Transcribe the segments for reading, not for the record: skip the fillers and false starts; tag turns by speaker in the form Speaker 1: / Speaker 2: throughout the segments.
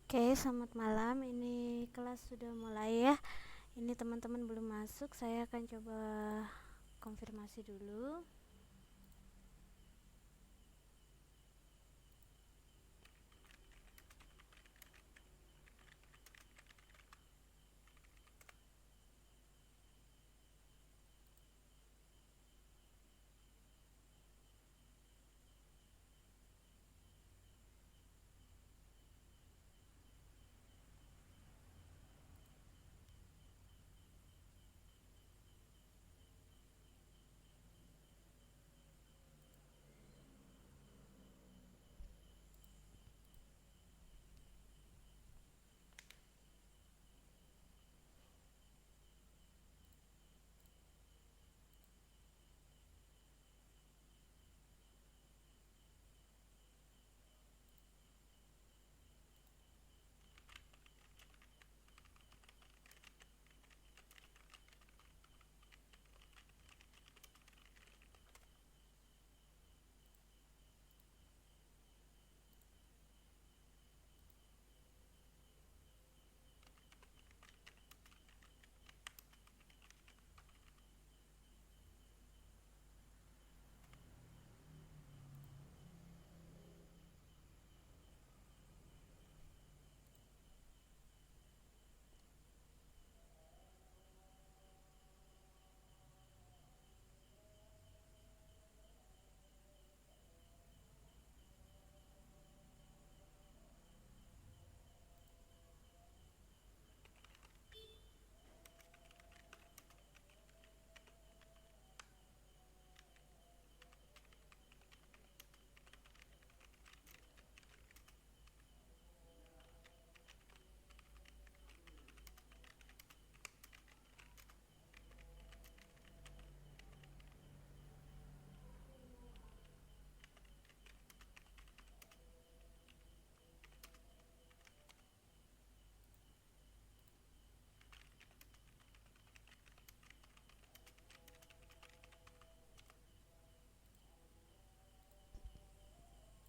Speaker 1: Oke, selamat malam. Ini kelas sudah mulai ya. Ini teman-teman belum masuk. Saya akan coba konfirmasi dulu.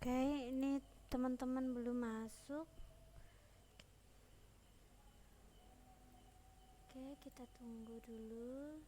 Speaker 1: Oke, ini teman-teman belum masuk. Oke, kita tunggu dulu.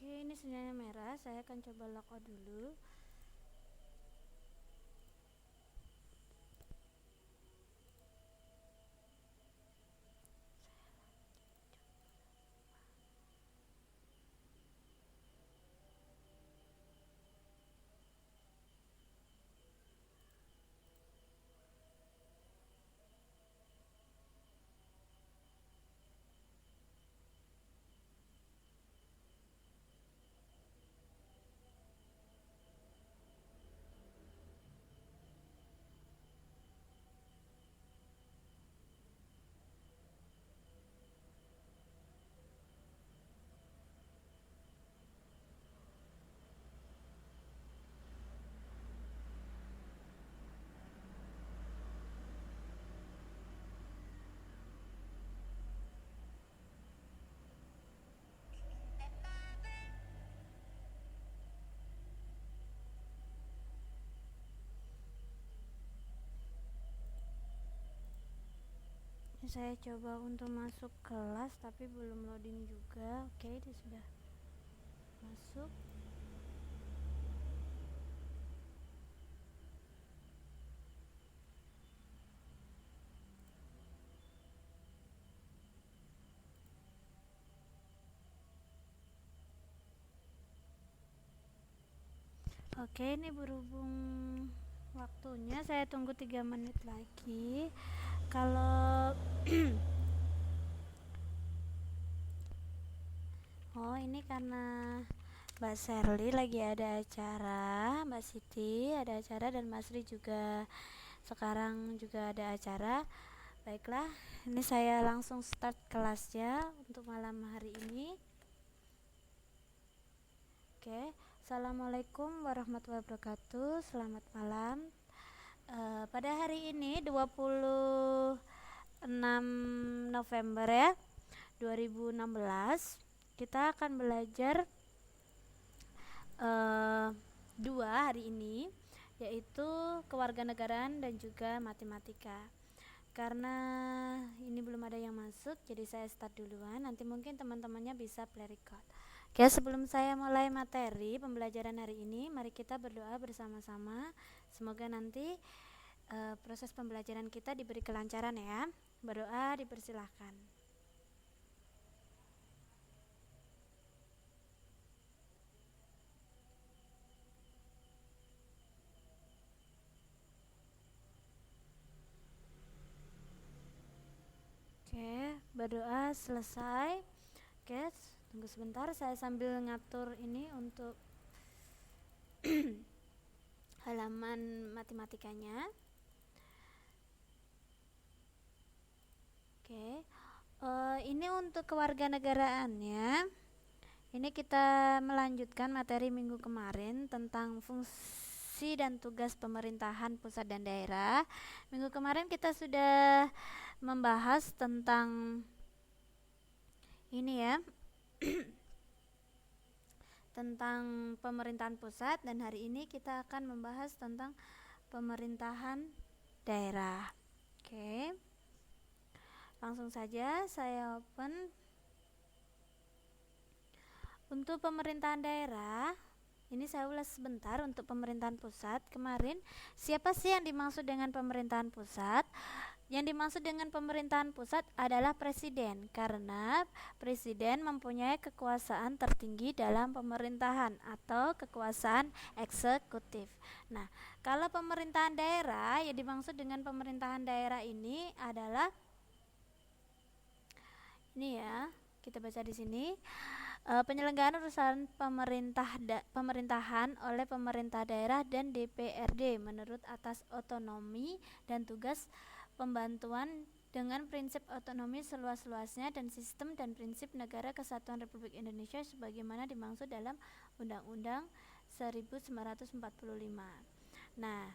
Speaker 1: Oke, ini sinyalnya merah. Saya akan coba logout dulu. Ini saya coba untuk masuk kelas tapi belum loading juga. Oke, ini sudah masuk. Oke, ini berhubung waktunya, saya tunggu 3 menit lagi. Kalau oh, ini karena Mbak Sherly lagi ada acara, Mbak Siti ada acara, dan Mas Ri juga sekarang juga ada acara. Baiklah, ini saya langsung start kelasnya untuk malam hari ini. Oke, Assalamualaikum warahmatullahi wabarakatuh. Selamat malam. Pada hari ini 26 November ya 2016, kita akan belajar dua hari ini, yaitu kewarganegaraan dan juga matematika. Karena ini belum ada yang masuk, jadi saya start duluan. Nanti mungkin teman-temannya bisa play record. Oke, sebelum saya mulai materi pembelajaran hari ini, mari kita berdoa bersama-sama. Semoga nanti proses pembelajaran kita diberi kelancaran ya. Berdoa dipersilahkan. Oke, berdoa selesai. Oke, tunggu sebentar, saya sambil ngatur ini untuk halaman matematikanya. Oke, ini untuk kewarganegaraannya. Ini kita melanjutkan materi minggu kemarin tentang fungsi dan tugas pemerintahan pusat dan daerah. Minggu kemarin kita sudah membahas tentang ini ya tentang pemerintahan pusat, dan hari ini kita akan membahas tentang pemerintahan daerah. Oke, langsung saja saya open. Untuk pemerintahan daerah, ini saya ulas sebentar. Untuk pemerintahan pusat, kemarin siapa sih yang dimaksud dengan pemerintahan pusat? Yang dimaksud dengan pemerintahan pusat adalah presiden, karena presiden mempunyai kekuasaan tertinggi dalam pemerintahan atau kekuasaan eksekutif. Nah, kalau pemerintahan daerah, yang dimaksud dengan pemerintahan daerah ini adalah ini ya, kita baca di sini. Penyelenggaraan urusan pemerintahan oleh pemerintah daerah dan DPRD menurut atas otonomi dan tugas pembantuan dengan prinsip otonomi seluas-luasnya dan sistem dan prinsip negara kesatuan Republik Indonesia sebagaimana dimaksud dalam Undang-Undang 1945. Nah,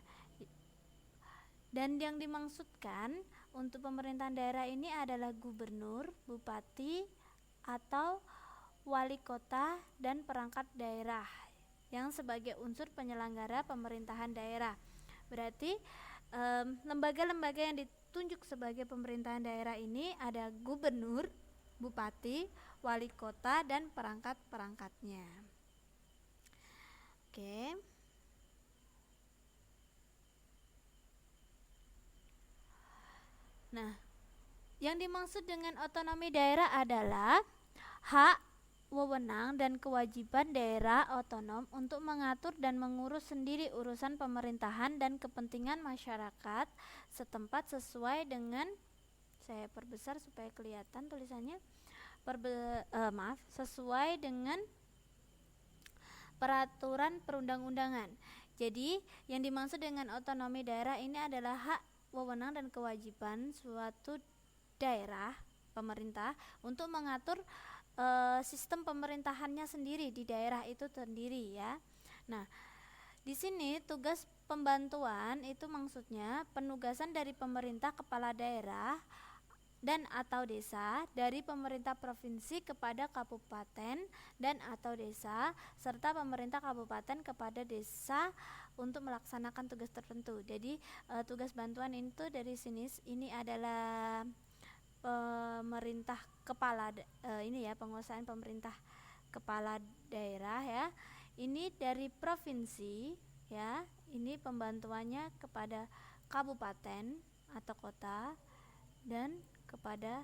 Speaker 1: dan yang dimaksudkan untuk pemerintahan daerah ini adalah gubernur, bupati, atau wali kota dan perangkat daerah yang sebagai unsur penyelenggara pemerintahan daerah. Berarti lembaga-lembaga yang ditunjuk sebagai pemerintahan daerah ini ada gubernur, bupati, wali kota, dan perangkat-perangkatnya. Oke. Nah, yang dimaksud dengan otonomi daerah adalah hak, wewenang, dan kewajiban daerah otonom untuk mengatur dan mengurus sendiri urusan pemerintahan dan kepentingan masyarakat setempat sesuai dengan, saya perbesar supaya kelihatan tulisannya, sesuai dengan peraturan perundang-undangan. Jadi yang dimaksud dengan otonomi daerah ini adalah hak, wewenang, dan kewajiban suatu daerah pemerintah untuk mengatur sistem pemerintahannya sendiri di daerah itu sendiri ya. Nah, di sini tugas pembantuan itu maksudnya penugasan dari pemerintah kepala daerah dan atau desa, dari pemerintah provinsi kepada kabupaten dan atau desa, serta pemerintah kabupaten kepada desa untuk melaksanakan tugas tertentu. Jadi tugas bantuan itu dari sini ini adalah pemerintah kepala ini ya, penguasaan pemerintah kepala daerah ya. Ini dari provinsi ya, ini pembantuannya kepada kabupaten atau kota dan kepada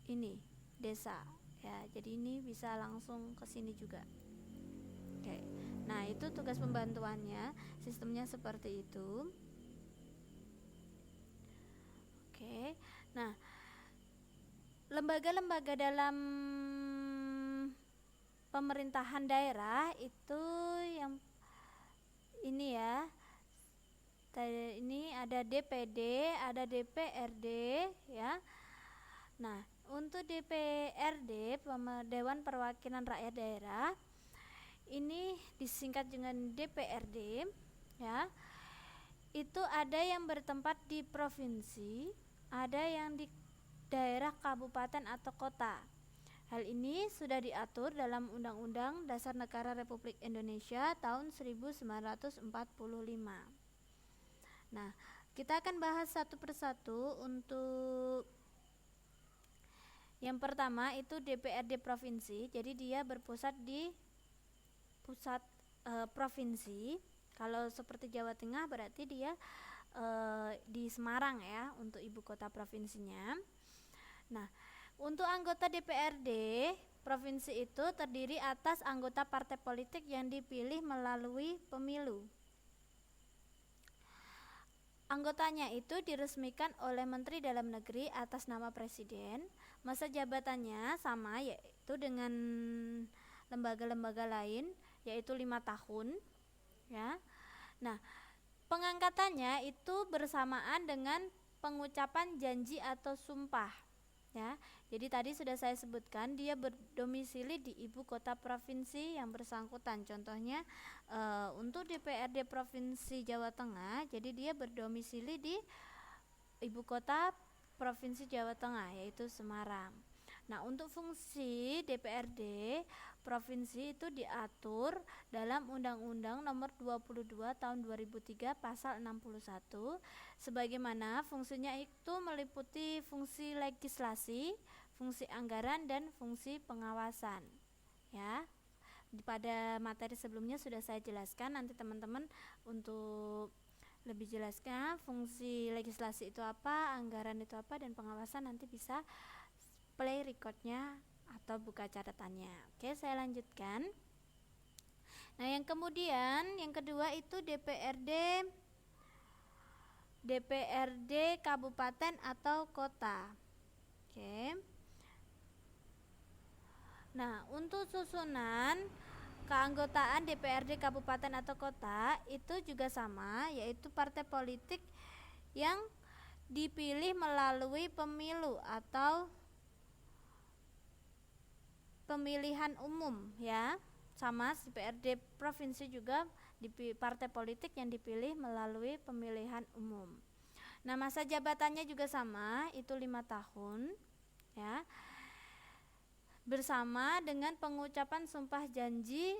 Speaker 1: ini desa ya. Jadi ini bisa langsung ke sini juga. Oke. Nah, itu tugas pembantuannya, sistemnya seperti itu. Oke. Nah, lembaga-lembaga dalam pemerintahan daerah itu yang ini ya, ada DPD, ada DPRD ya. Nah, untuk DPRD, Dewan Perwakilan Rakyat Daerah, ini disingkat dengan DPRD ya. Itu ada yang bertempat di provinsi, ada yang di daerah, kabupaten atau kota. Hal ini sudah diatur dalam Undang-Undang Dasar Negara Republik Indonesia tahun 1945. Nah, kita akan bahas satu persatu. Untuk yang pertama itu DPRD provinsi. Jadi dia berpusat di pusat provinsi. Kalau seperti Jawa Tengah berarti dia di Semarang ya untuk ibu kota provinsinya. Nah, untuk anggota DPRD provinsi itu terdiri atas anggota partai politik yang dipilih melalui pemilu. Anggotanya itu diresmikan oleh Menteri Dalam Negeri atas nama Presiden. Masa jabatannya sama yaitu dengan lembaga-lembaga lain, yaitu 5 tahun ya. Nah, pengangkatannya itu bersamaan dengan pengucapan janji atau sumpah ya. Jadi tadi sudah saya sebutkan dia berdomisili di ibu kota provinsi yang bersangkutan. Contohnya untuk DPRD Provinsi Jawa Tengah, jadi dia berdomisili di ibu kota Provinsi Jawa Tengah yaitu Semarang. Nah, untuk fungsi DPRD provinsi itu diatur dalam Undang-Undang Nomor 22 Tahun 2003 Pasal 61, sebagaimana fungsinya itu meliputi fungsi legislasi, fungsi anggaran dan fungsi pengawasan. Ya. Pada materi sebelumnya sudah saya jelaskan, nanti teman-teman untuk lebih jelasnya fungsi legislasi itu apa, anggaran itu apa, dan pengawasan nanti bisa play recordnya atau buka catatannya. Oke, saya lanjutkan. Nah, yang kedua itu DPRD kabupaten atau kota. Oke. Nah, untuk susunan keanggotaan DPRD kabupaten atau kota itu juga sama, yaitu partai politik yang dipilih melalui pemilu atau pemilihan umum ya. Sama DPRD provinsi juga partai politik yang dipilih melalui pemilihan umum. Nah, masa jabatannya juga sama, itu 5 tahun ya. Bersama dengan pengucapan sumpah janji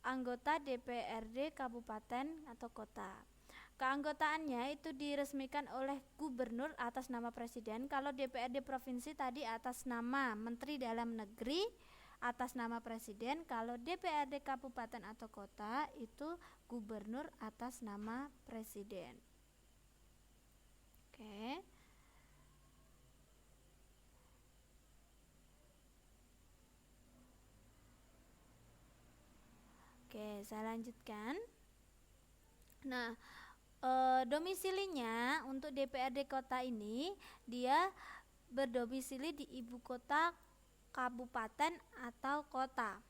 Speaker 1: anggota DPRD kabupaten atau kota. Keanggotaannya itu diresmikan oleh gubernur atas nama presiden. Kalau DPRD provinsi tadi atas nama Menteri Dalam Negeri atas nama presiden. Kalau DPRD kabupaten atau kota itu gubernur atas nama presiden. Oke. Oke, saya lanjutkan. Nah, domisilinya untuk DPRD kota ini dia berdomisili di ibu kota kabupaten atau kota.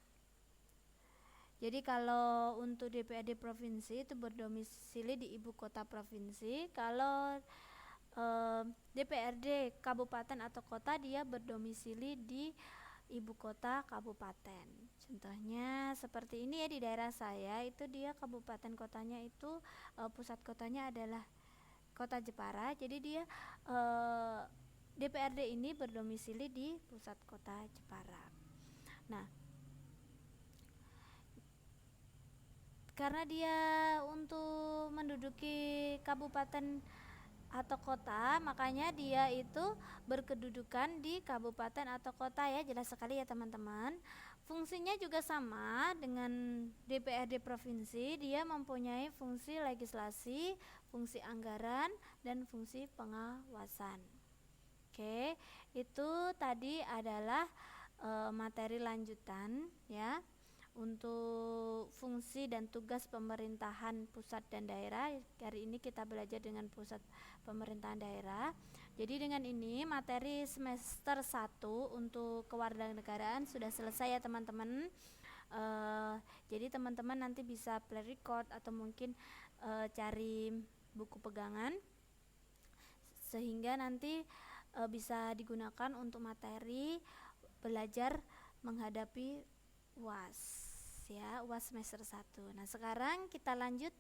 Speaker 1: Jadi kalau untuk DPRD provinsi itu berdomisili di ibu kota provinsi. Kalau DPRD kabupaten atau kota dia berdomisili di ibu kota kabupaten. Contohnya seperti ini ya, di daerah saya itu dia kabupaten kotanya itu pusat kotanya adalah Kota Jepara. Jadi dia DPRD ini berdomisili di pusat kota Jepara. Nah, karena dia untuk menduduki kabupaten atau kota, makanya dia itu berkedudukan di kabupaten atau kota ya. Jelas sekali ya teman-teman. Fungsinya juga sama dengan DPRD provinsi, dia mempunyai fungsi legislasi, fungsi anggaran, dan fungsi pengawasan. Oke, itu tadi adalah materi lanjutan ya untuk fungsi dan tugas pemerintahan pusat dan daerah. Hari ini kita belajar dengan pusat pemerintahan daerah. Jadi dengan ini materi semester 1 untuk kewarganegaraan sudah selesai ya teman-teman. Jadi teman-teman nanti bisa play record atau mungkin cari buku pegangan sehingga nanti bisa digunakan untuk materi belajar menghadapi UAS ya, UAS semester 1. Nah, sekarang kita lanjut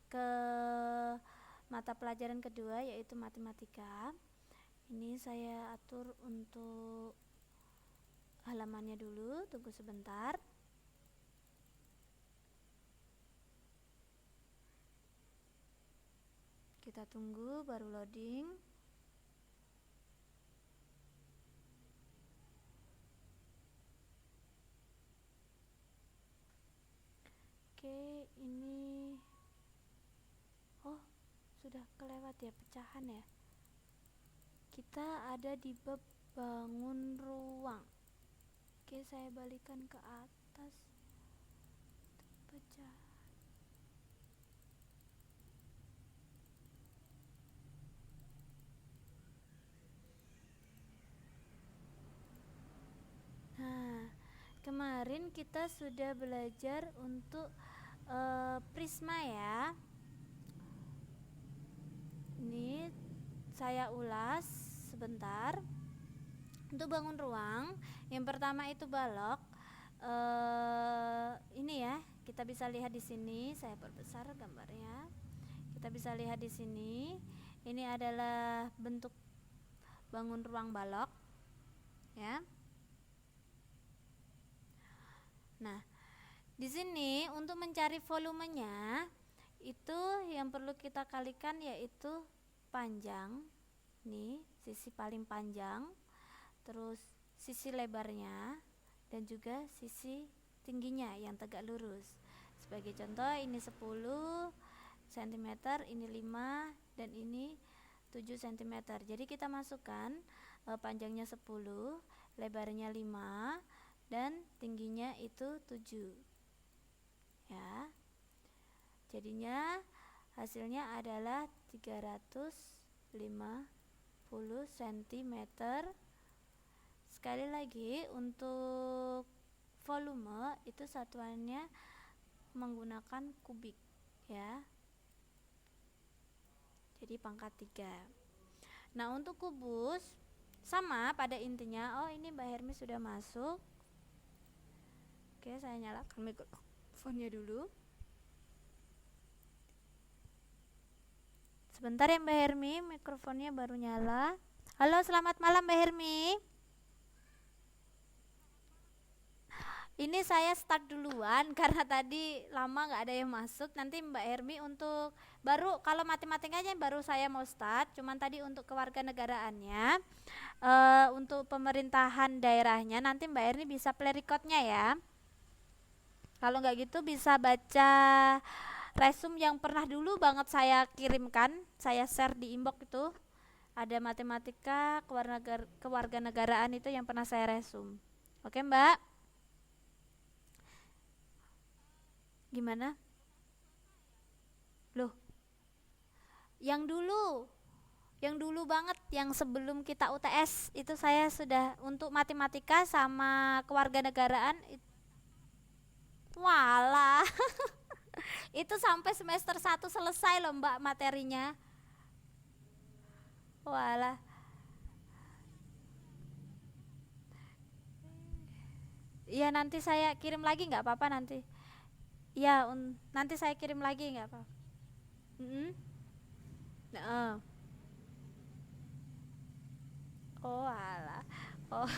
Speaker 1: ke mata pelajaran kedua yaitu matematika. Ini saya atur untuk halamannya dulu, tunggu sebentar. Kita tunggu baru loading. Oke, ini oh, sudah kelewat ya pecahan ya. Kita ada di bab bangun ruang. Oke, saya balikan ke atas. Pecahan. Nah, kemarin kita sudah belajar untuk prisma ya. Ini saya ulas sebentar. Untuk bangun ruang, yang pertama itu balok. Ini ya, kita bisa lihat di sini. Saya perbesar gambarnya. Kita bisa lihat di sini. Ini adalah bentuk bangun ruang balok, ya. Nah, di sini untuk mencari volumenya itu yang perlu kita kalikan yaitu panjang, nih sisi paling panjang, terus sisi lebarnya dan juga sisi tingginya yang tegak lurus. Sebagai contoh ini 10 cm, ini 5 dan ini 7 cm. Jadi kita masukkan panjangnya 10, lebarnya 5 dan tingginya itu 7. Ya. Jadinya hasilnya adalah 350 cm. Sekali lagi, untuk volume itu satuannya menggunakan kubik ya. Jadi pangkat 3. Nah, untuk kubus sama pada intinya. Oh, ini Mbak Hermi sudah masuk. Oke, saya nyalakan mikrofonnya dulu. Sebentar ya Mbak Hermi, mikrofonnya baru nyala. Halo, selamat malam Mbak Hermi. Ini saya start duluan karena tadi lama nggak ada yang masuk. Nanti Mbak Hermi untuk baru, kalau matematikanya baru saya mau start. Cuman tadi untuk kewarganegaraannya, untuk pemerintahan daerahnya nanti Mbak Hermi bisa play recordnya ya. Kalau nggak gitu bisa baca resume yang pernah dulu banget saya kirimkan, saya share di inbox itu. Ada matematika kewarganegaraan itu yang pernah saya resume. Oke Mbak? Gimana? Loh, yang dulu banget, yang sebelum kita UTS itu saya sudah untuk matematika sama kewarganegaraan. Walah, itu sampai semester 1 selesai loh Mbak materinya. Walah, ya nanti saya kirim lagi nggak apa-apa nanti. Ya, nanti saya kirim lagi nggak apa-apa. Nah, oh alah, oh.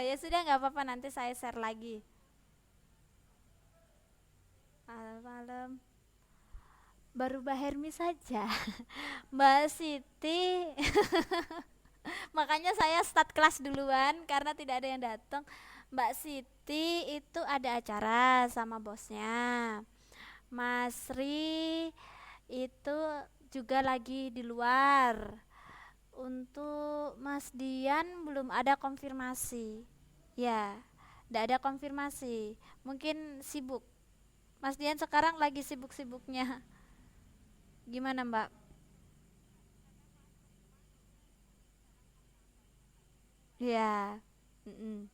Speaker 1: Ya sudah nggak apa-apa, nanti saya share lagi. Malam-malam. Baru Mbak Hermi saja. Mbak Siti. Makanya saya start kelas duluan karena tidak ada yang datang. Mbak Siti itu ada acara sama bosnya. Mas Ri itu juga lagi di luar. Untuk Mas Dian belum ada konfirmasi. Ya, tidak ada konfirmasi. Mungkin sibuk. Mas Dian sekarang lagi sibuk-sibuknya. Gimana Mbak? Ya. Mm-mm.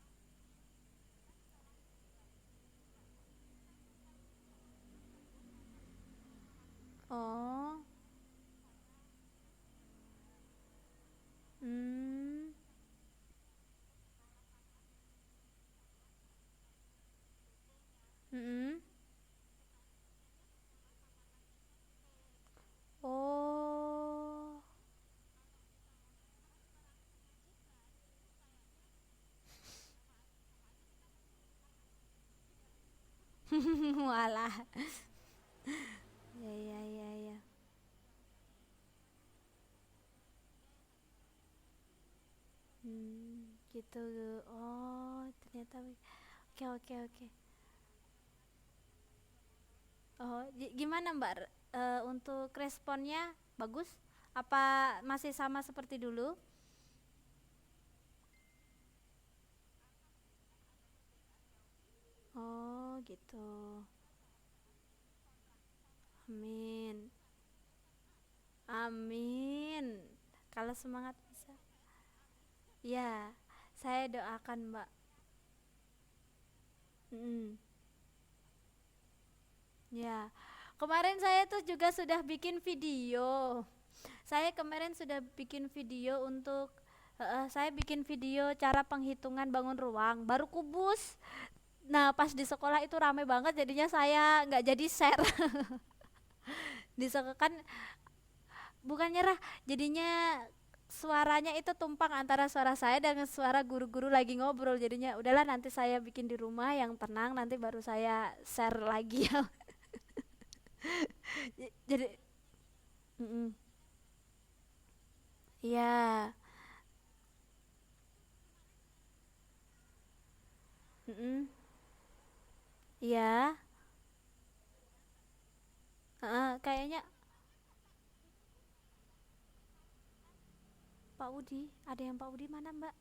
Speaker 1: Walah. Ya ya ya ya. Gitu. Oh, ternyata oke oke oke. Oh, gimana Mbak? Untuk responnya bagus? Apa masih sama seperti dulu? Oh, gitu. Amin. Amin. Kalau semangat bisa. Ya, saya doakan Mbak. Mm, ya. Kemarin saya tuh juga sudah bikin video. Saya kemarin sudah bikin video untuk saya bikin video cara penghitungan bangun ruang baru kubus. Nah, pas di sekolah itu rame banget jadinya saya nggak jadi share. Di sekolah kan bukan nyerah, jadinya suaranya itu tumpang antara suara saya dan suara guru-guru lagi ngobrol. Jadinya udahlah nanti saya bikin di rumah yang tenang nanti baru saya share lagi ya. Jadi mm-mm. Iya. Mm-mm. Iya. Kayaknya Pak Udi, ada yang Pak Udi mana Mbak?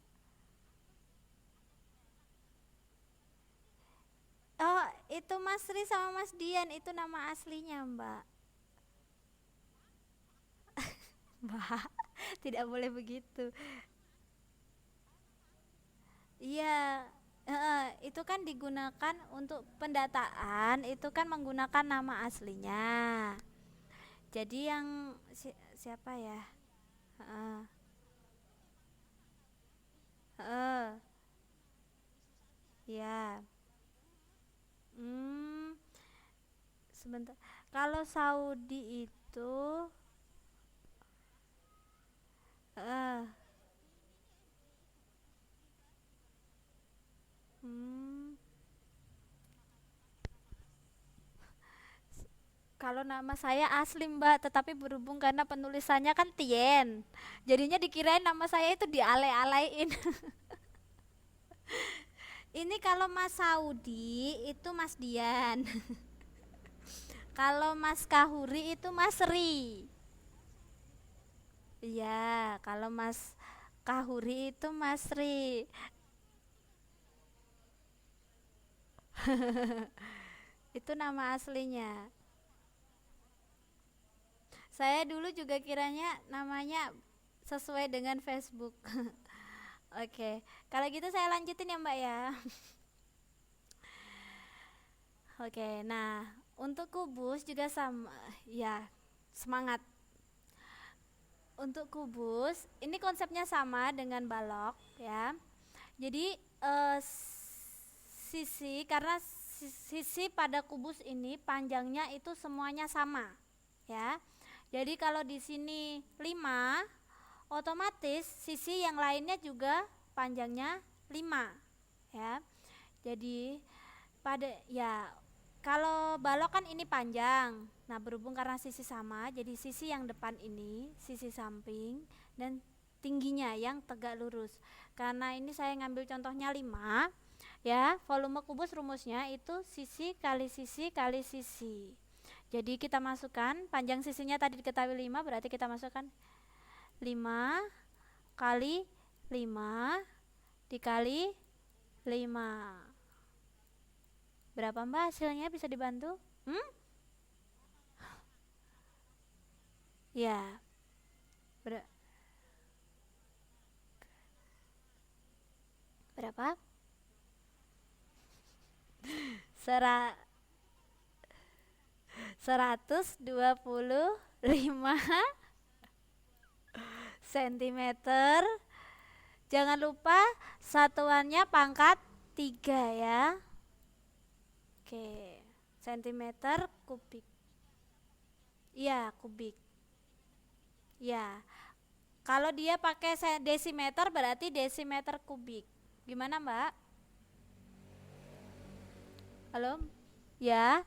Speaker 1: Oh, itu Mas Ri sama Mas Dian itu nama aslinya Mbak. Mbak, tidak boleh begitu. Iya, itu kan digunakan untuk pendataan, itu kan menggunakan nama aslinya. Jadi yang siapa ya? Heeh, heeh, ya. Hmm, sebentar. Kalau Saudi itu, heeh, hmm, kalau nama saya asli Mbak, tetapi berhubung karena penulisannya kan Tien, jadinya dikirain nama saya itu dialay-alain. Ini kalau Mas Saudi itu Mas Dian. Kalau Mas Kahuri itu Mas Ri. Iya, kalau Mas Kahuri itu Mas Ri. Itu nama aslinya. Saya dulu juga kiranya namanya sesuai dengan Facebook. Oke, kalau gitu saya lanjutin ya Mbak ya. Oke, nah untuk kubus juga sama, ya semangat. Untuk kubus, ini konsepnya sama dengan balok ya. Jadi sisi karena sisi pada kubus ini panjangnya itu semuanya sama ya. Jadi kalau di sini 5, otomatis sisi yang lainnya juga panjangnya 5 ya. Jadi pada ya kalau balok kan ini panjang. Nah, berhubung karena sisi sama, jadi sisi yang depan ini, sisi samping dan tingginya yang tegak lurus. Karena ini saya ngambil contohnya 5, ya, volume kubus rumusnya itu sisi kali sisi kali sisi. Jadi kita masukkan panjang sisinya tadi diketahui 5, berarti kita masukkan 5 kali 5 dikali 5. Berapa Mbak hasilnya bisa dibantu? Hmm? Ya, ber- berapa? Sera 125 cm. Jangan lupa satuannya pangkat 3 ya. Oke, sentimeter kubik. Iya, kubik. Ya, kalau dia pakai desimeter berarti desimeter kubik. Gimana Mbak? Halo? Ya.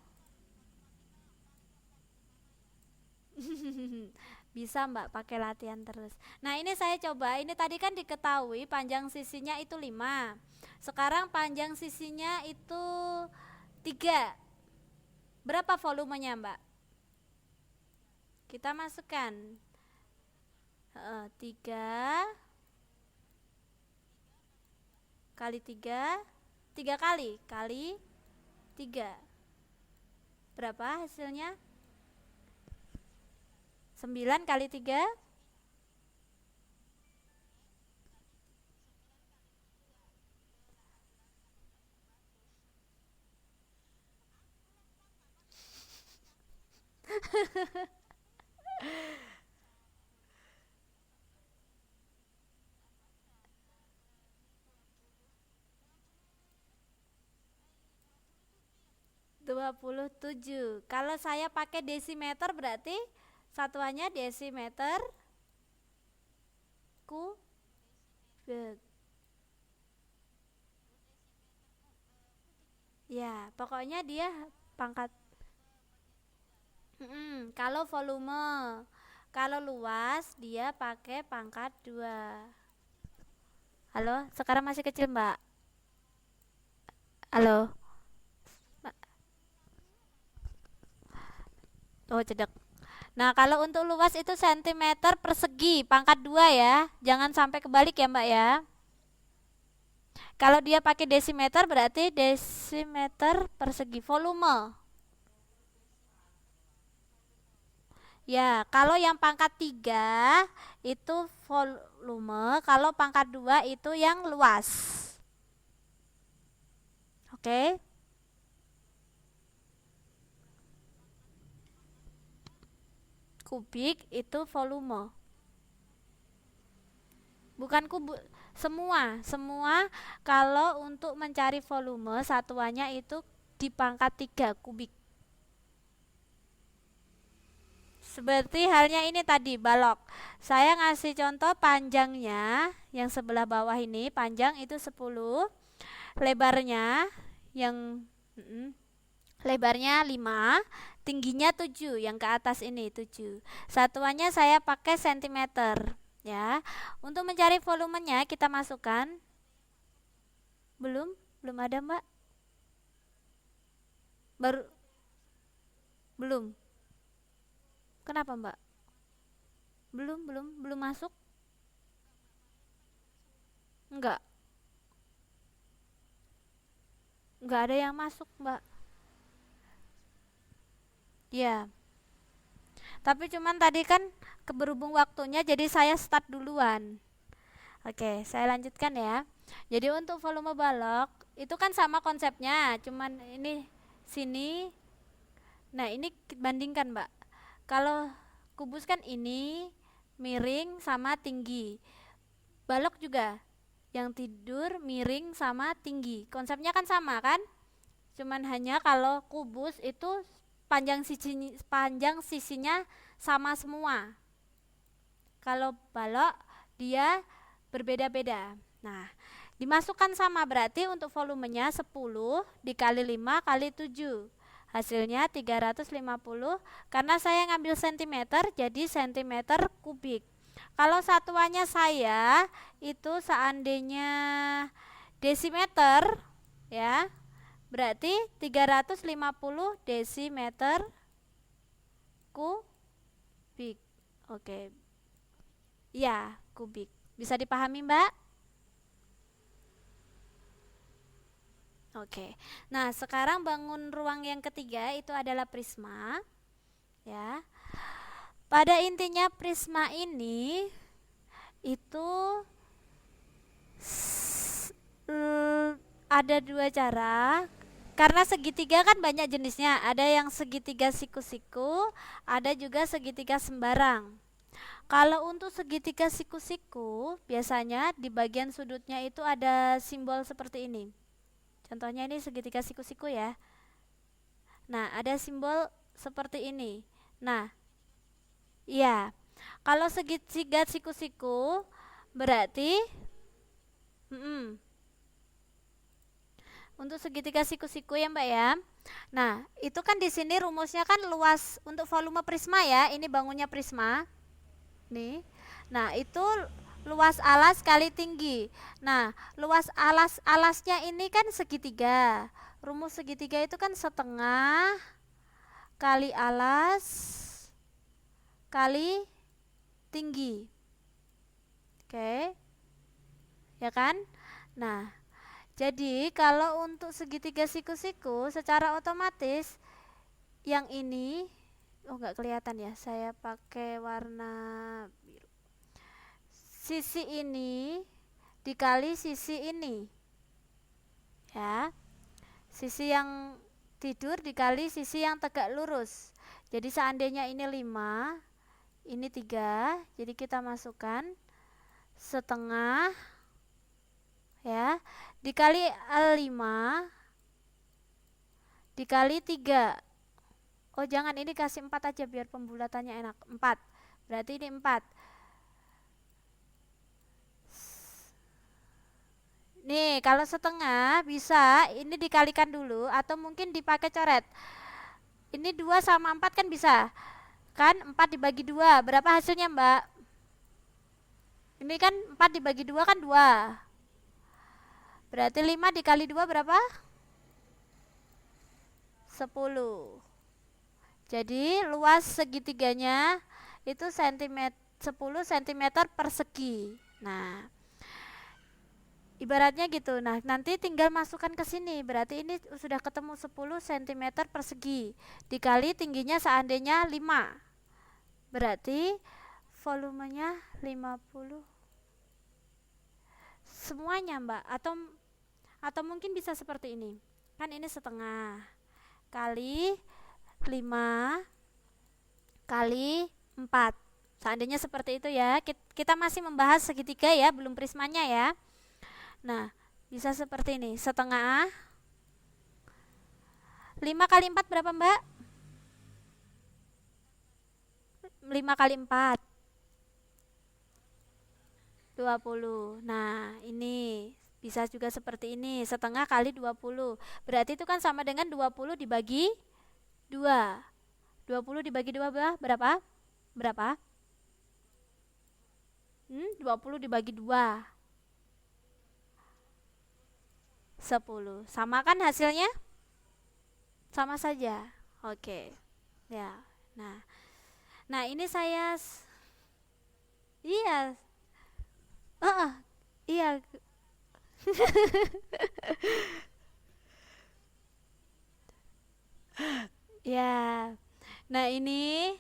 Speaker 1: Bisa Mbak pakai latihan terus. Nah ini saya coba, ini tadi kan diketahui panjang sisinya itu 5. Sekarang panjang sisinya itu 3. Berapa volumenya Mbak? Kita masukkan 3 kali 3, 3 kali 3. Berapa hasilnya? 9 kali 3. 27. Kalau saya pakai desimeter berarti satuannya desimeter kubik. Ya, pokoknya dia pangkat. Kalau volume, kalau luas dia pakai pangkat 2. Halo, sekarang masih kecil, Mbak. Halo. Oh, cedek. Nah, kalau untuk luas itu sentimeter persegi, pangkat 2 ya. Jangan sampai kebalik ya, Mbak ya. Kalau dia pakai desimeter berarti desimeter persegi volume. Ya, kalau yang pangkat 3 itu volume, kalau pangkat 2 itu yang luas. Oke. Kubik itu volume. Bukan semua kalau untuk mencari volume satuannya itu di pangkat 3 kubik. Seperti halnya ini tadi balok. Saya ngasih contoh panjangnya yang sebelah bawah ini, panjang itu 10, lebarnya yang lebarnya 5, tingginya 7, yang ke atas ini 7. Satuannya saya pakai sentimeter ya. Untuk mencari volumenya kita masukkan. Belum ada, Mbak. Baru belum. Kenapa, Mbak? Belum masuk? Enggak. Enggak ada yang masuk, Mbak. Ya. Tapi cuman tadi kan keberhubung waktunya jadi saya start duluan. Oke, saya lanjutkan ya. Jadi untuk volume balok itu kan sama konsepnya, cuman ini sini. Nah, ini bandingkan, Mbak. Kalau kubus kan ini miring sama tinggi. Balok juga yang tidur miring sama tinggi. Konsepnya kan sama kan? Cuman hanya kalau kubus itu panjang sisinya sama semua. Kalau balok dia berbeda-beda. Nah, dimasukkan sama berarti untuk volumenya 10 dikali 5 kali 7. Hasilnya 350 karena saya ngambil sentimeter jadi sentimeter kubik. Kalau satuannya saya itu seandainya desimeter ya, berarti 350 desimeter kubik. Oke. Ya, kubik. Bisa dipahami, Mbak? Oke. Nah, sekarang bangun ruang yang ketiga itu adalah prisma. Ya. Pada intinya prisma ini itu ada 2 cara. Karena segitiga kan banyak jenisnya. Ada yang segitiga siku-siku, ada juga segitiga sembarang. Kalau untuk segitiga siku-siku, biasanya di bagian sudutnya itu ada simbol seperti ini. Contohnya ini segitiga siku-siku ya. Nah, ada simbol seperti ini. Nah, iya. Kalau segitiga siku-siku berarti Untuk segitiga siku-siku ya Mbak ya. Nah, itu kan di sini rumusnya kan luas untuk volume prisma ya. Ini bangunnya prisma. Nih. Nah, itu luas alas kali tinggi. Nah, luas alasnya ini kan segitiga. Rumus segitiga itu kan setengah kali alas kali tinggi. Oke. Ya kan? Nah, jadi kalau untuk segitiga siku-siku secara otomatis yang ini nggak kelihatan ya, saya pakai warna biru. Sisi ini dikali sisi ini. Ya. Sisi yang tidur dikali sisi yang tegak lurus. Jadi seandainya ini 5, ini 3, jadi kita masukkan setengah ya dikali 5 dikali 3. Oh jangan, ini kasih 4 aja biar pembulatannya enak. 4, berarti ini 4. Nih kalau setengah bisa ini dikalikan dulu atau mungkin dipakai coret. Ini 2 sama 4 kan bisa kan, 4 dibagi 2 berapa hasilnya Mbak? Ini kan 4 dibagi 2 kan 2. Berarti 5 dikali 2 berapa? 10. Jadi luas segitiganya itu 10 cm persegi. Nah, ibaratnya gitu. Nah, nanti tinggal masukkan ke sini. Berarti ini sudah ketemu 10 cm persegi. Dikali tingginya seandainya 5. Berarti volumenya 50. Semuanya, Mbak. Atau mungkin bisa seperti ini. Kan ini setengah kali 5 kali 4. Seandainya seperti itu ya. Kita masih membahas segitiga ya, belum prismanya ya. Nah, bisa seperti ini. Setengah 5 kali 4 berapa Mbak? 5 kali 4 20. Nah, ini bisa juga seperti ini. Setengah kali 20. Berarti itu kan sama dengan 20 dibagi 2. 20 dibagi 2 berapa? Berapa? 20 dibagi 2. 10. Sama kan hasilnya? Sama saja. Oke. Ya. Nah, ini saya iya. Iya. Ya. Nah, ini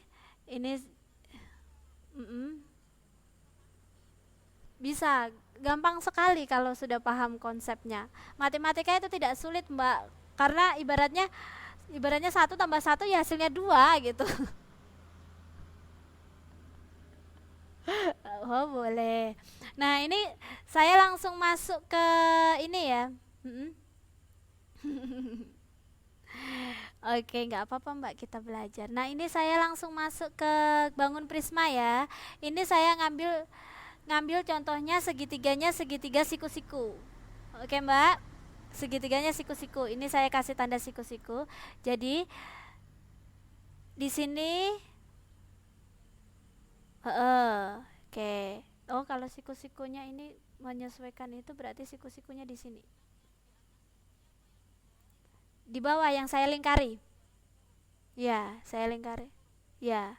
Speaker 1: mm-mm. Bisa gampang sekali kalau sudah paham konsepnya. Matematika itu tidak sulit Mbak, karena ibaratnya 1 tambah 1 ya hasilnya 2 gitu. Oh boleh. Nah ini saya langsung masuk ke ini ya. Oke, nggak apa-apa Mbak, kita belajar. Nah ini saya langsung masuk ke bangun prisma ya. Ini saya ngambil contohnya segitiga siku-siku. Oke Mbak, segitiganya siku-siku. Ini saya kasih tanda siku-siku. Jadi di sini oke. Oh kalau siku-sikunya ini menyesuaikan itu berarti siku-sikunya di sini. Di bawah yang saya lingkari. Ya, saya lingkari. Ya.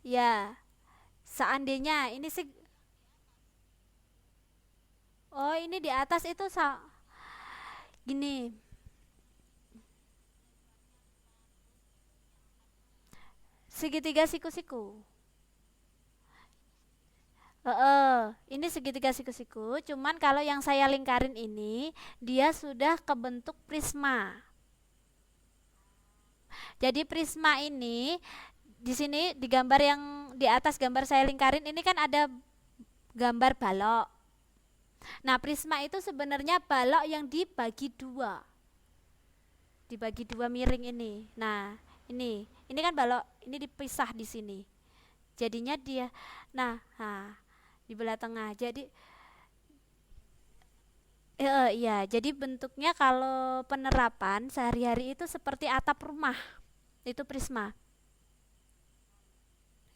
Speaker 1: Ya. Seandainya ini oh ini di atas itu gini. Segitiga siku-siku. Ini segitiga siku-siku, cuman kalau yang saya lingkarin ini dia sudah kebentuk prisma. Jadi prisma ini di sini di gambar yang di atas gambar saya lingkarin ini kan ada gambar balok. Nah, prisma itu sebenarnya balok yang dibagi 2. Dibagi 2 miring ini. Nah, ini kan balok, ini dipisah di sini. Jadinya dia di belah tengah. Jadi Iya, jadi bentuknya kalau penerapan sehari-hari itu seperti atap rumah. Itu prisma.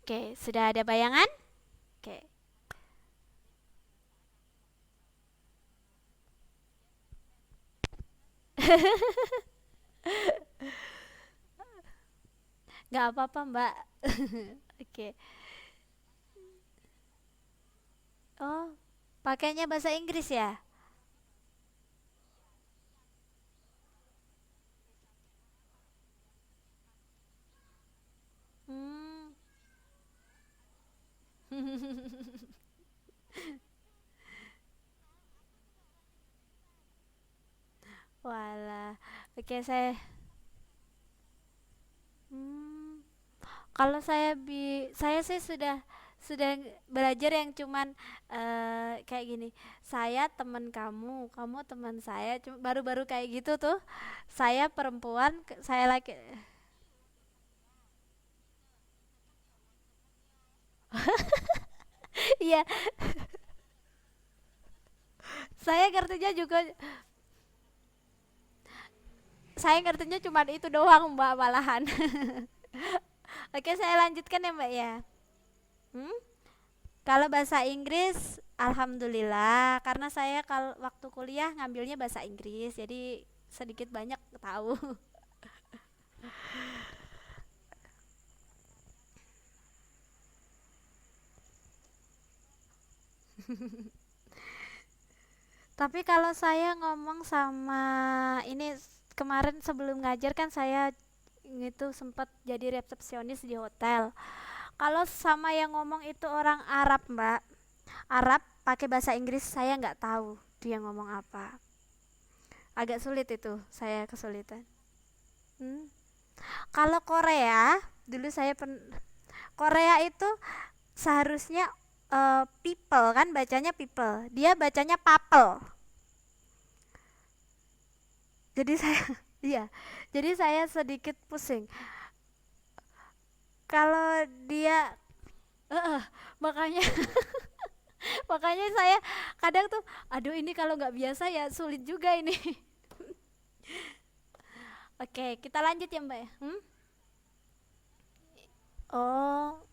Speaker 1: Oke, sudah ada bayangan? Oke. Nggak apa-apa, Mbak. Oke. Oh, pakainya bahasa Inggris ya? Hmm. Walah. Oke, hmm, kalau saya sih sudah belajar yang cuman kayak gini. Saya teman kamu, kamu teman saya. Cuma baru-baru kayak gitu tuh. Saya perempuan, saya laki. Iya, saya ngertinya juga saya ngertinya cuma itu doang, Mbak, malahan. Oke, saya lanjutkan ya, Mbak ya. Hmm? Kalau bahasa Inggris, alhamdulillah, karena saya kalau waktu kuliah ngambilnya bahasa Inggris, jadi sedikit banyak tahu. Tapi kalau saya ngomong sama ini kemarin sebelum ngajar kan saya itu sempat jadi resepsionis di hotel. Kalau sama yang ngomong itu orang Arab, Mbak. Arab pakai bahasa Inggris saya nggak tahu dia ngomong apa. Agak sulit itu, saya kesulitan. Hmm. Kalau Korea, dulu Korea itu seharusnya people kan bacanya people. Dia bacanya papel. Jadi saya iya. Jadi saya sedikit pusing. Kalau dia eh, makanya makanya saya kadang tuh aduh ini kalau nggak biasa ya sulit juga ini. Oke, kita lanjut ya, Mbak ya. Hmm? Oh,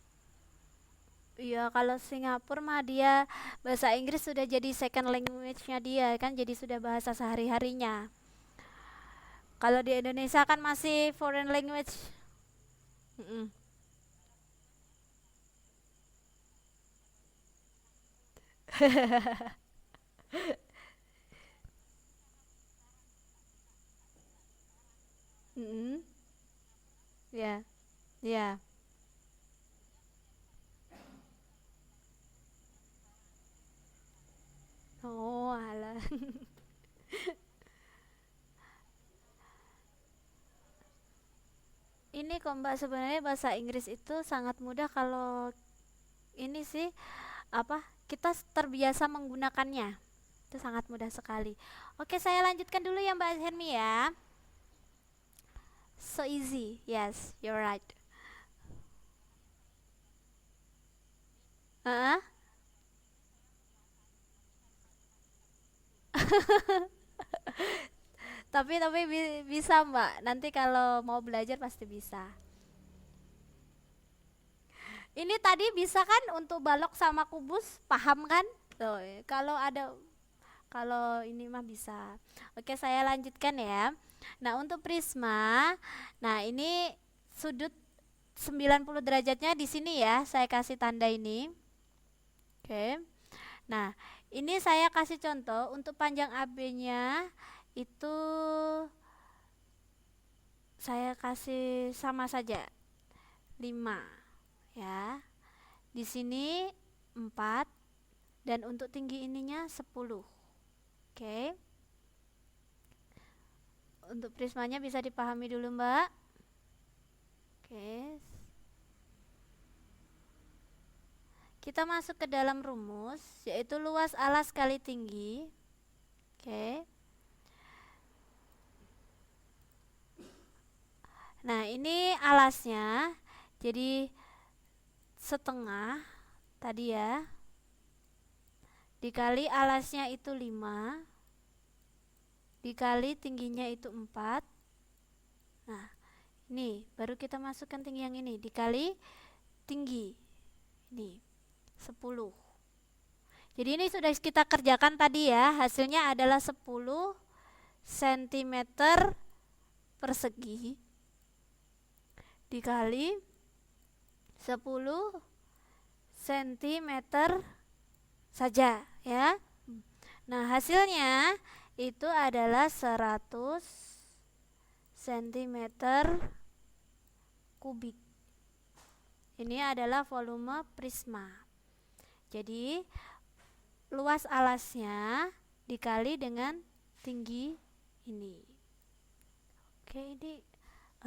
Speaker 1: iya, kalau Singapura mah dia bahasa Inggris sudah jadi second language-nya dia kan, jadi sudah bahasa sehari-harinya. Kalau di Indonesia kan masih foreign language. Mm-mm. Mm-mm. Ya, ya. Oh, alah. Ini kok Mbak sebenarnya bahasa Inggris itu sangat mudah kalau ini sih apa kita terbiasa menggunakannya. Itu sangat mudah sekali. Oke, saya lanjutkan dulu ya Mbak Hermi ya. So easy. Yes, you're right. Heeh. Tapi bisa Mbak. Nanti kalau mau belajar pasti bisa. Ini tadi bisa kan untuk balok sama kubus, paham kan? Tuh, kalau ini mah bisa. Oke, saya lanjutkan ya. Nah, untuk prisma, nah ini sudut 90 derajatnya di sini ya. Saya kasih tanda ini. Oke. Nah, ini saya kasih contoh untuk panjang AB-nya itu saya kasih sama saja 5 ya. Di sini 4 dan untuk tinggi ininya 10. Oke. Untuk prismanya bisa dipahami dulu, Mbak. Oke. Kita masuk ke dalam rumus yaitu luas alas kali tinggi. Oke. Nah, ini alasnya. Jadi setengah tadi ya. Dikali alasnya itu 5. dikali tingginya itu 4. Nah, ini baru kita masukkan tinggi yang ini dikali tinggi ini 10. Jadi ini sudah kita kerjakan tadi ya, hasilnya adalah 10 cm persegi dikali 10 cm saja ya. Nah, hasilnya itu adalah 100 cm kubik. Ini adalah volume prisma. Jadi luas alasnya dikali dengan tinggi ini. Oke, ini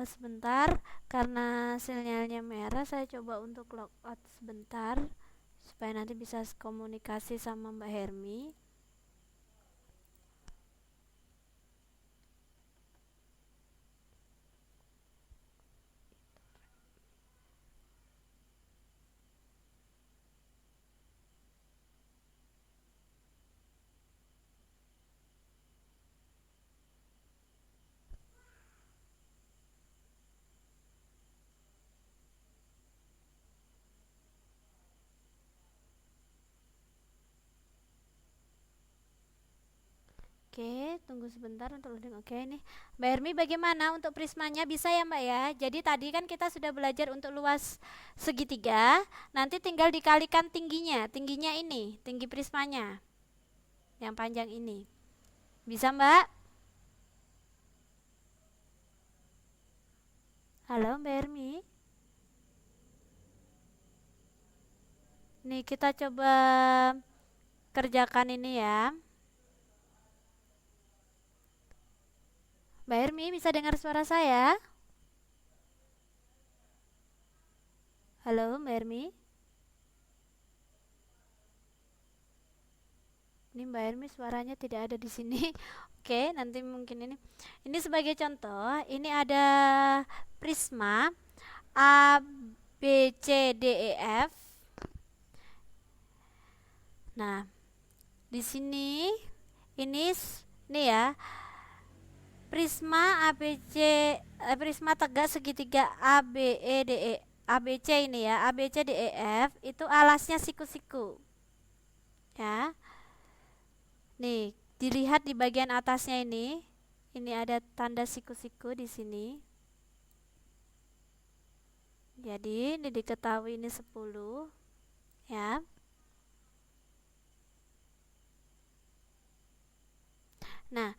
Speaker 1: sebentar, karena sinyalnya merah saya coba untuk logout sebentar supaya nanti bisa komunikasi sama Mbak Hermi. Oke, tunggu sebentar untuk loading. Oke, nih Mbak Hermi, bagaimana untuk prismanya? Bisa ya Mbak ya? Jadi tadi kan kita sudah belajar untuk luas segitiga, nanti tinggal dikalikan tingginya. Tingginya ini, tinggi prismanya yang panjang ini. Bisa Mbak? Halo Mbak Hermi. Nih kita coba kerjakan ini ya. Mbak Hermi, bisa dengar suara saya? Halo Mbak Hermi. Ini Mbak Hermi suaranya tidak ada di sini. Oke, nanti mungkin ini. Ini sebagai contoh, ini ada prisma A B C D E F. Nah, di sini ini ya. Prisma ABC, prisma tegak segitiga ABC ini ya, ABCDEF itu alasnya siku-siku. Ya. Nih, dilihat di bagian atasnya ini. Ini ada tanda siku-siku di sini. Jadi, ini diketahui ini 10 ya. Nah,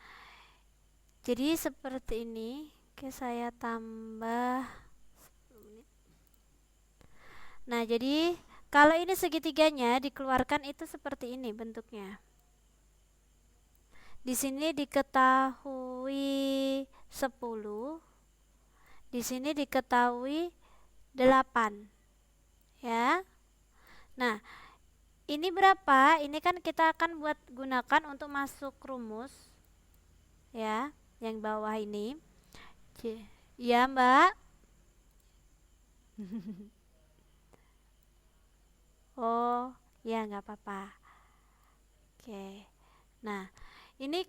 Speaker 1: jadi seperti ini. Oke, saya tambah 10 menit. Nah, jadi kalau ini segitiganya dikeluarkan itu seperti ini bentuknya. Di sini diketahui 10. Di sini diketahui 8. Ya. Nah, ini berapa? Ini kan kita akan gunakan untuk masuk rumus. Ya, yang bawah ini. Ya Mbak. Oh ya, nggak apa-apa. Oke, nah ini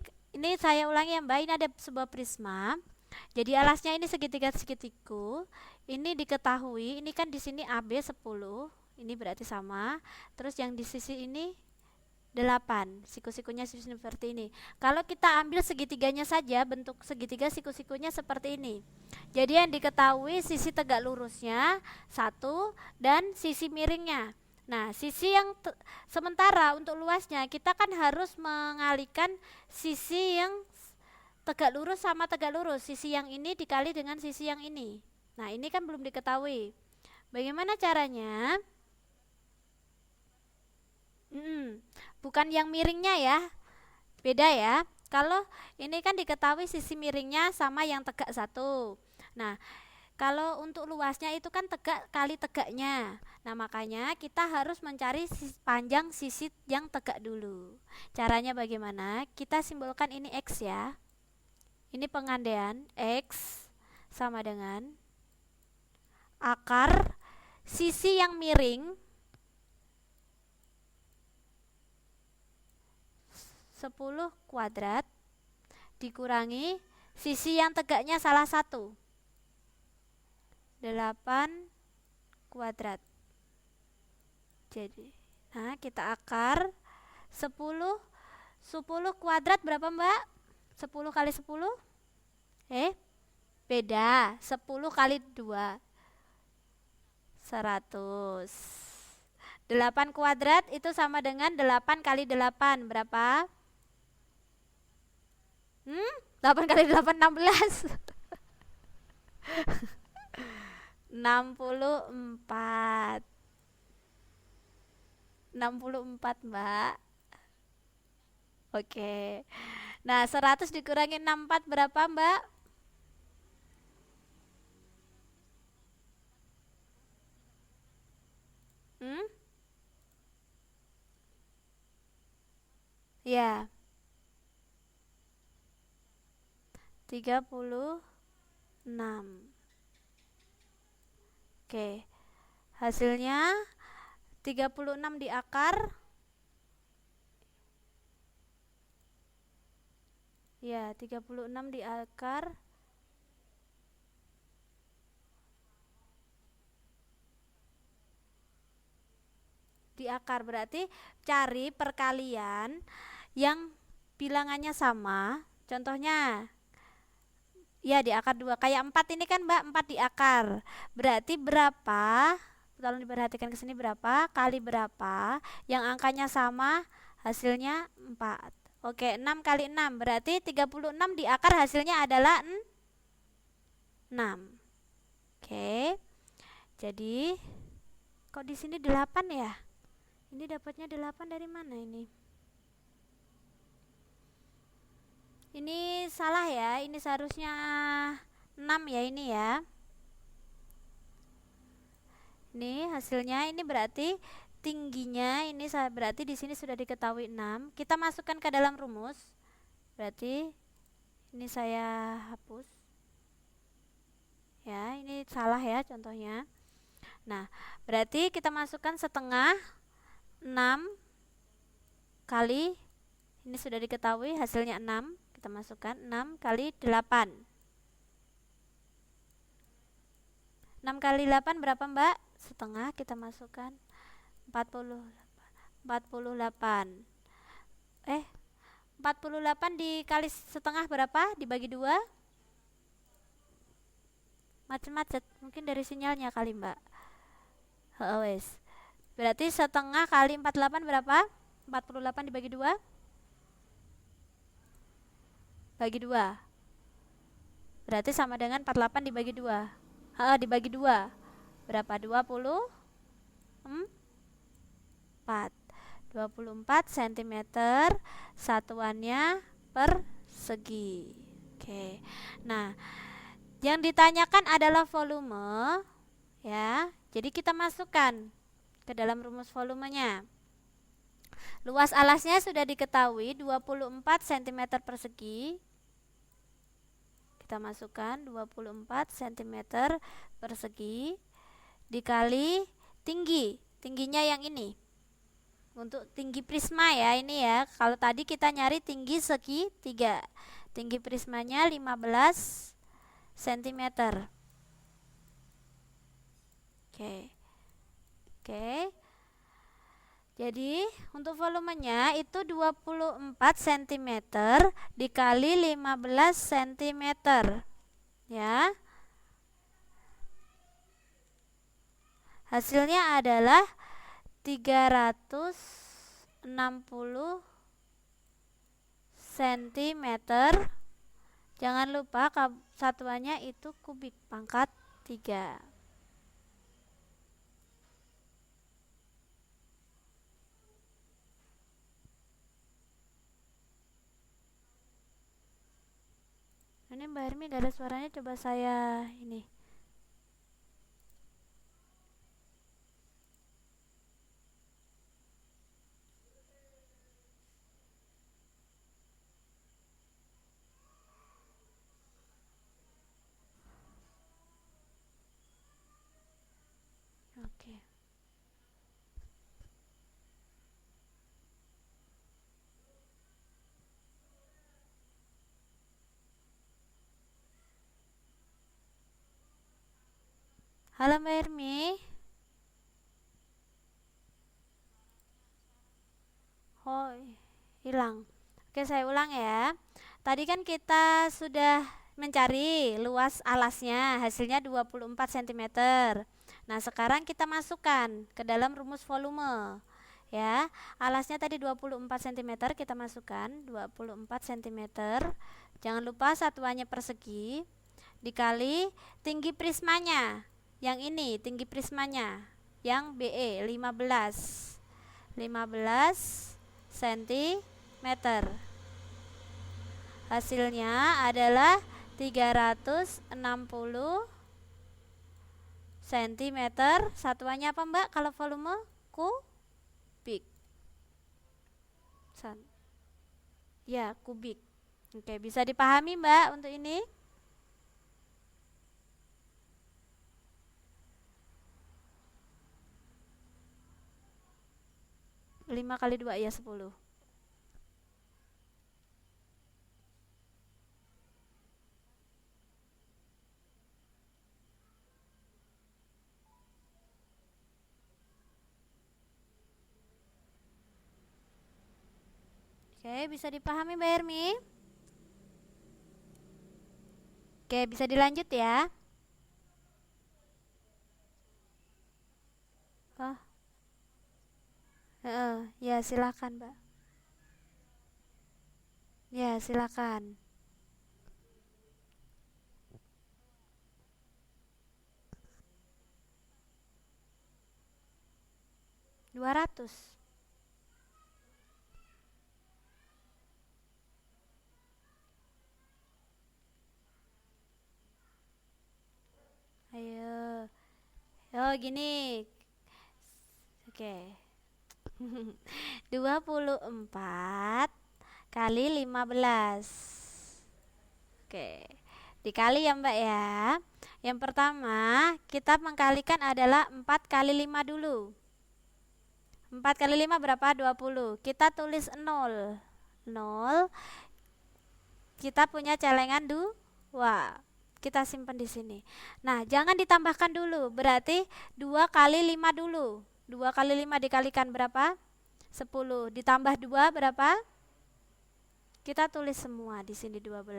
Speaker 1: saya ulangi ya Mbak. Ini ada sebuah prisma, jadi alasnya ini segitiga segitiku. Ini diketahui, ini kan di sini AB 10, ini berarti sama. Terus yang di sisi ini 8, siku-sikunya seperti ini. Kalau kita ambil segitiganya saja, bentuk segitiga siku-sikunya seperti ini. Jadi yang diketahui sisi tegak lurusnya 1 dan sisi miringnya. Nah, sisi yang sementara untuk luasnya kita kan harus mengalihkan sisi yang tegak lurus sama tegak lurus. Sisi yang ini dikali dengan sisi yang ini. Nah, ini kan belum diketahui. Bagaimana caranya? Bukan yang miringnya ya, beda ya. Kalau ini kan diketahui sisi miringnya sama yang tegak 1. Nah, kalau untuk luasnya itu kan tegak kali tegaknya. Nah, makanya kita harus mencari panjang sisi yang tegak dulu. Caranya bagaimana? Kita simbolkan ini X ya. Ini pengandaian X sama dengan akar sisi yang miring 10 kuadrat dikurangi sisi yang tegaknya salah satu. 8 kuadrat. Jadi, nah kita akar 10. 10 kuadrat berapa Mbak? 10 kali 10? Beda. 10 kali 2. 100. 8 kuadrat itu sama dengan 8 kali 8. Berapa? 8 kali 8, 16. 64. 64 Mbak. Oke. Nah 100 dikurangi 64 berapa Mbak? Ya, 36. Oke. Hasilnya 36 di akar. Ya, 36 di akar. Di akar berarti cari perkalian yang bilangannya sama. Contohnya ya di akar 2. Kayak 4 ini kan Mbak, 4 di akar. Berarti berapa? Tolong diperhatikan ke sini, berapa kali berapa yang angkanya sama, hasilnya 4. Oke, 6 kali 6 berarti 36 di akar hasilnya adalah 6. Oke. Jadi kok di sini 8 ya? Ini dapatnya 8 dari mana ini? Ini salah ya, ini seharusnya 6 ya ini ya. Ini hasilnya, ini berarti tingginya ini berarti di sini sudah diketahui 6. Kita masukkan ke dalam rumus. Berarti ini saya hapus. Ya, ini salah ya contohnya. Nah, berarti kita masukkan setengah 6 kali, ini sudah diketahui hasilnya 6. Kita masukkan 6 kali 8. 6 kali 8 berapa Mbak? Setengah, kita masukkan 48. 48 dikali setengah berapa? Dibagi 2. Macet-macet, mungkin dari sinyalnya kali Mbak. Wes. Berarti setengah kali 48 berapa? 48 dibagi 2. Bagi 2. Berarti sama dengan 48 dibagi 2. Dibagi 2. Berapa? 24 cm. Satuannya persegi. Oke. Nah, yang ditanyakan adalah volume ya. Jadi kita masukkan ke dalam rumus volumenya. Luas alasnya sudah diketahui 24 cm persegi. Kita masukkan 24 cm persegi dikali tingginya yang ini. Untuk tinggi prisma ya ini ya. Kalau tadi kita nyari tinggi segitiga. Tinggi prismanya 15 cm. Oke. Jadi untuk volumenya itu 24 cm dikali 15 cm ya. Hasilnya adalah 360 cm. Jangan lupa satuannya itu kubik pangkat 3. Ini Mbak Hermi gak ada suaranya, coba saya ini. Oke. Halo Mbak Hermi. Oh, hilang. Oke, saya ulang ya. Tadi kan kita sudah mencari luas alasnya, hasilnya 24 cm. Nah, sekarang kita masukkan ke dalam rumus volume. Ya, alasnya tadi 24 cm, kita masukkan 24 cm. Jangan lupa satuannya persegi dikali tinggi prismanya. Yang ini tinggi prismanya, yang BE 15 cm. Hasilnya adalah 360 cm. Satuannya apa Mbak kalau volume? Kubik. Ya, kubik. Oke, bisa dipahami Mbak untuk ini? 5 kali 2 ya 10. Oke, bisa dipahami Mbak Hermi? Oke, bisa dilanjut ya. Oh, ya silakan Mbak. Ya, silakan. 200. Ayo. Oh, gini. Oke. 24 kali 15. Oke. Dikali ya Mbak ya. Yang pertama, kita mengkalikan adalah 4 kali 5 dulu. 4 kali 5 berapa? 20. Kita tulis 0. 0. Kita punya celengan 2. Kita simpan di sini. Nah, jangan ditambahkan dulu. Berarti 2 kali 5 dulu. 2 kali 5 dikalikan berapa? 10. Ditambah 2 berapa? Kita tulis semua di sini 12.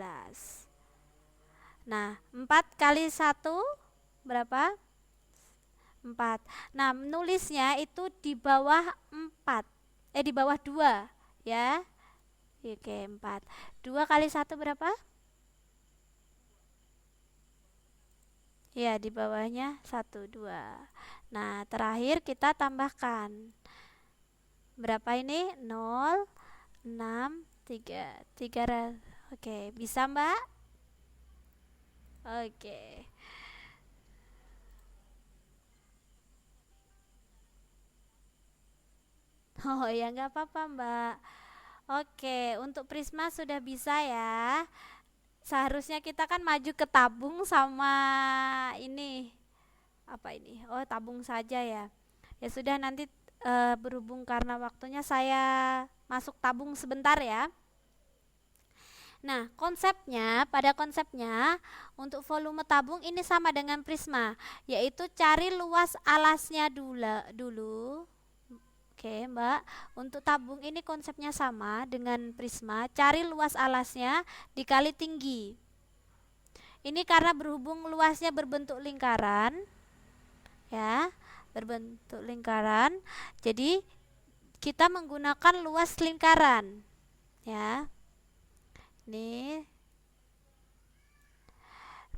Speaker 1: Nah, 4 kali 1 berapa? 4. Nah, menulisnya itu di bawah 4. Di bawah 2 ya. Oke, 4. 2 kali 1 berapa? Ya, di bawahnya 1, 2. Nah, terakhir kita tambahkan. Berapa ini? 0, 6, 3. Oke, bisa Mbak? Oke. Oh ya, nggak apa-apa Mbak. Oke, untuk Prisma sudah bisa ya. Seharusnya kita kan maju ke tabung sama ini. Apa ini? Oh, tabung saja ya. Ya sudah, nanti berhubung karena waktunya saya masuk tabung sebentar ya. Nah, pada konsepnya untuk volume tabung ini sama dengan prisma, yaitu cari luas alasnya dulu. Oke, Mbak. Untuk tabung ini konsepnya sama dengan prisma, cari luas alasnya dikali tinggi. Ini karena berhubung luasnya berbentuk lingkaran, ya, berbentuk lingkaran. Jadi kita menggunakan luas lingkaran, ya. Ini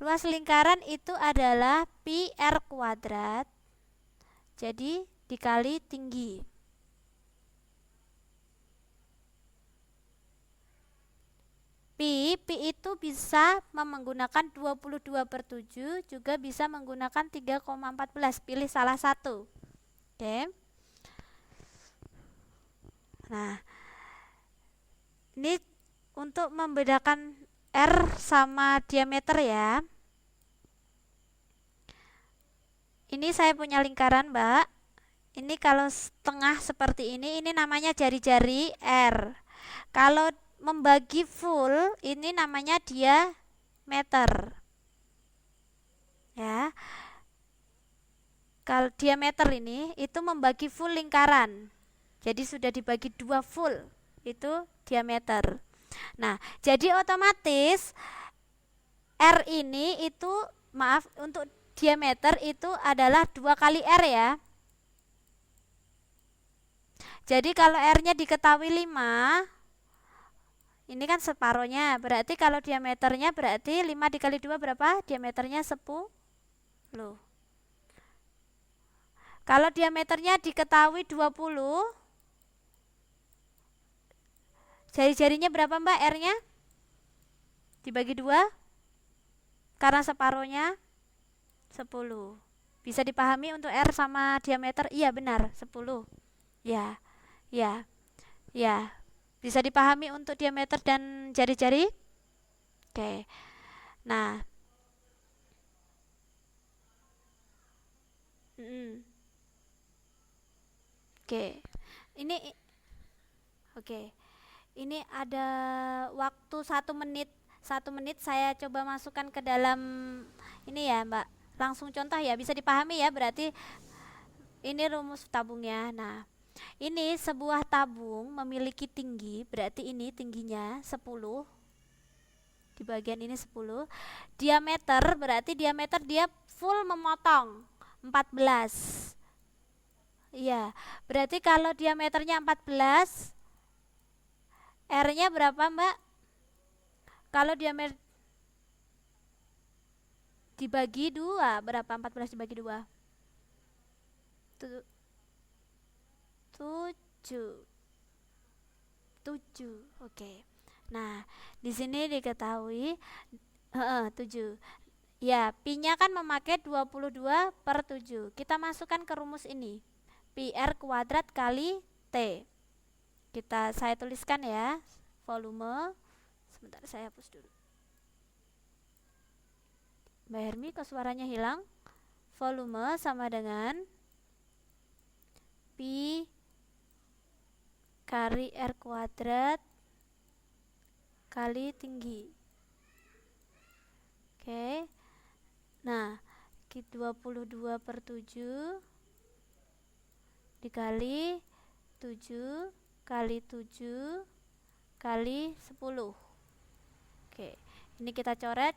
Speaker 1: luas lingkaran itu adalah pi r kuadrat. Jadi dikali tinggi. Pi itu bisa menggunakan 22/7, juga bisa menggunakan 3,14. Pilih salah satu. Oke. Nah, ini untuk membedakan R sama diameter ya. Ini saya punya lingkaran, Mbak. Ini kalau setengah seperti ini namanya jari-jari R. Kalau membagi full, ini namanya diameter. Ya. Kalau diameter ini itu membagi full lingkaran. Jadi sudah dibagi 2 full. Itu diameter. Nah, jadi otomatis R ini itu untuk diameter itu adalah 2 kali R ya. Jadi kalau R-nya diketahui 5, ini kan separohnya. Berarti kalau diameternya berarti 5 dikali 2 berapa? Diameternya 10. Kalau diameternya diketahui 20, jari-jarinya berapa Mbak R-nya? Dibagi 2? Karena separohnya 10. Bisa dipahami untuk R sama diameter? Iya benar, 10. Ya, ya, ya. Bisa dipahami untuk diameter dan jari-jari? Oke. Nah. Oke. Ini ada waktu 1 menit. 1 menit saya coba masukkan ke dalam ini ya Mbak. Langsung contoh ya, bisa dipahami ya. Berarti ini rumus tabungnya. Nah, ini sebuah tabung memiliki tinggi, berarti ini tingginya 10. Di bagian ini 10. Diameter, berarti diameter dia full memotong 14. Iya, berarti kalau diameternya 14, R-nya berapa Mbak? Kalau diameter dibagi 2, berapa 14 dibagi 2? 7. Oke. Nah, di sini diketahui 7. Ya, pi-nya kan memakai 22/7. Kita masukkan ke rumus ini. Pi R kuadrat kali T. Saya tuliskan ya. Volume. Sebentar saya hapus dulu. Mbak Hermi kok suaranya hilang? Volume sama dengan pi kali R kuadrat kali tinggi. Oke. Nah, 22/7 dikali 7 kali 7 kali 10. Oke. Ini kita coret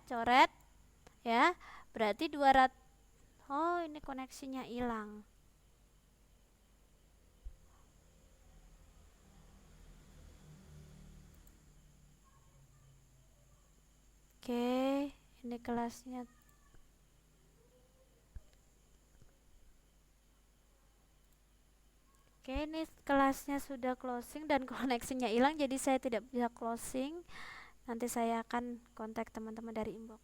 Speaker 1: ya. Berarti 200. Oh, ini koneksinya hilang. Oke, ini kelasnya. Oke, ini kelasnya sudah closing dan koneksinya hilang, jadi saya tidak bisa closing. Nanti saya akan kontak teman-teman dari inbox.